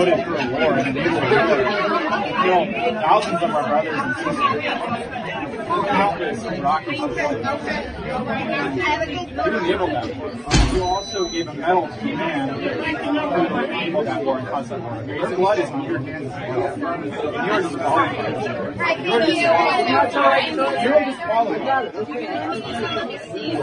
voted for a war in the middle of killed thousands of our brothers and sisters. Countless Iraqi civilians. You didn't give them that war. You also gave a medal to a man who enabled that war and caused that war. Your blood is on your hands as well. And you're disqualified. You're disqualified.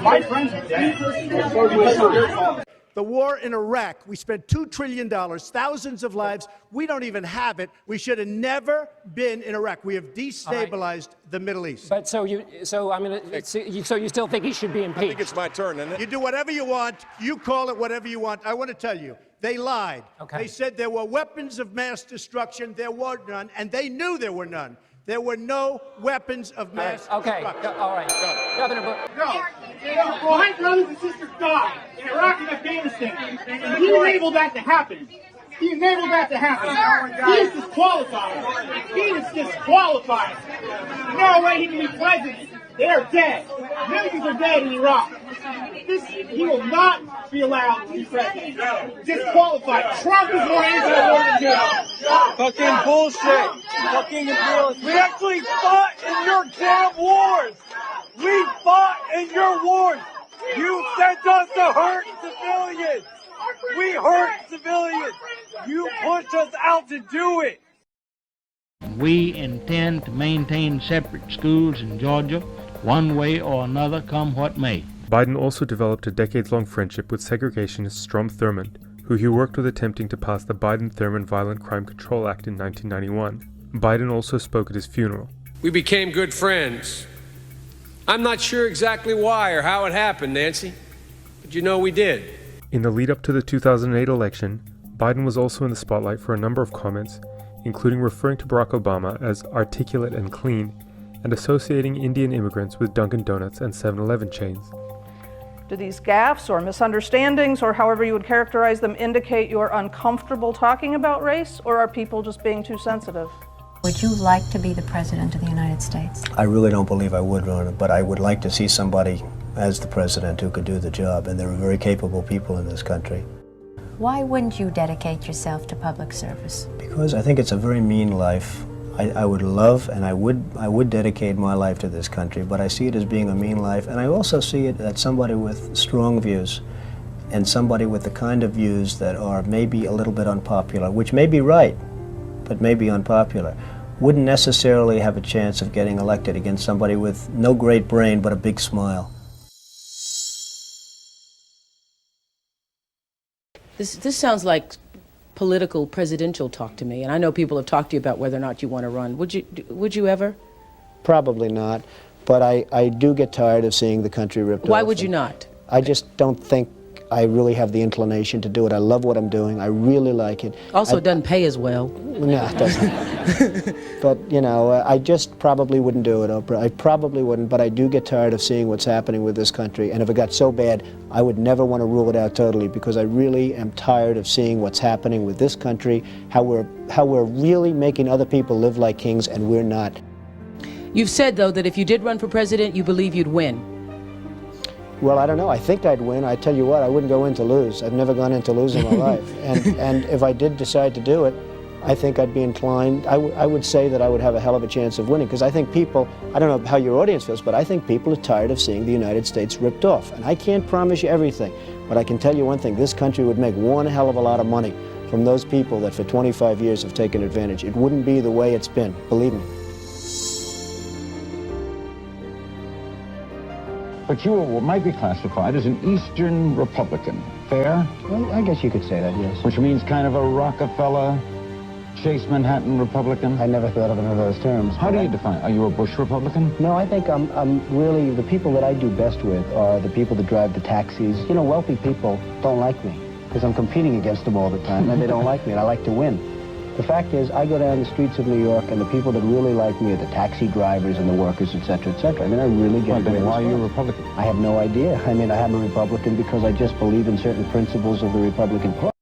My friends are dead. Because of your fault. The war in Iraq, we spent $2 trillion, thousands of lives. We don't even have it. We should have never been in Iraq. We have destabilized the Middle East. But so you still think he should be impeached? I think it's my turn, isn't it? You do whatever you want. You call it whatever you want. I want to tell you, they lied. Okay. They said there were weapons of mass destruction. There were none, and they knew there were none. There were no weapons of mass destruction. All right. Governor Bush. My brothers and sisters died in Iraq and Afghanistan, and he enabled that to happen. He enabled that to happen. He is disqualified. He is disqualified. No way he can be president. They are dead. Millions are dead in Iraq. He will not be allowed to be president. Disqualified. Trump is more anti-war than you. Fucking bullshit. Fucking imperialist. We actually fought in your damn wars. We fought in your wars. You sent us to hurt civilians. We hurt civilians. You pushed us out to do it. We intend to maintain separate schools in Georgia, one way or another, come what may. Biden also developed a decades-long friendship with segregationist Strom Thurmond, who he worked with attempting to pass the Biden-Thurmond Violent Crime Control Act in 1991. Biden also spoke at his funeral. We became good friends. I'm not sure exactly why or how it happened, Nancy, but you know we did. In the lead-up to the 2008 election, Biden was also in the spotlight for a number of comments, including referring to Barack Obama as articulate and clean, and associating Indian immigrants with Dunkin' Donuts and 7-Eleven chains. Do these gaffes or misunderstandings, or however you would characterize them, indicate you're uncomfortable talking about race, or are people just being too sensitive? Would you like to be the President of the United States? I really don't believe I would run it, but I would like to see somebody as the President who could do the job, and there are very capable people in this country. Why wouldn't you dedicate yourself to public service? Because I think it's a very mean life. I would love and I would dedicate my life to this country, but I see it as being a mean life, and I also see it as somebody with strong views and somebody with the kind of views that are maybe a little bit unpopular, which may be right, but may be unpopular, wouldn't necessarily have a chance of getting elected against somebody with no great brain but a big smile. This sounds like political presidential talk to me, and I know people have talked to you about whether or not you want to run. Would you ever? Probably not, but I do get tired of seeing the country ripped off. Why would you not? I just don't think I really have the inclination to do it. I love what I'm doing. I really like it. Also, it doesn't pay as well. No, it doesn't. But, you know, I just probably wouldn't do it, Oprah. I probably wouldn't, but I do get tired of seeing what's happening with this country. And if it got so bad, I would never want to rule it out totally, because I really am tired of seeing what's happening with this country, how we're really making other people live like kings, and we're not. You've said, though, that if you did run for president, you believe you'd win. Well, I don't know. I think I'd win. I tell you what, I wouldn't go in to lose. I've never gone in to lose in my life. And if I did decide to do it, I think I'd be inclined, I would say that I would have a hell of a chance of winning, because I think people, I don't know how your audience feels, but I think people are tired of seeing the United States ripped off. And I can't promise you everything, but I can tell you one thing, this country would make one hell of a lot of money from those people that for 25 years have taken advantage. It wouldn't be the way it's been, believe me. But you might be classified as an Eastern Republican. Fair? Well, I guess you could say that, yes. Which means kind of a Rockefeller, Chase Manhattan Republican? I never thought of it in those terms. How do you define? Are you a Bush Republican? No, I think I'm really, the people that I do best with are the people that drive the taxis. You know, wealthy people don't like me because I'm competing against them all the time, and they don't like me, and I like to win. The fact is, I go down the streets of New York, and the people that really like me are the taxi drivers and the workers, et cetera, et cetera. I mean, I really get Then why are you a Republican? I have no idea. I mean, I am a Republican because I just believe in certain principles of the Republican Party.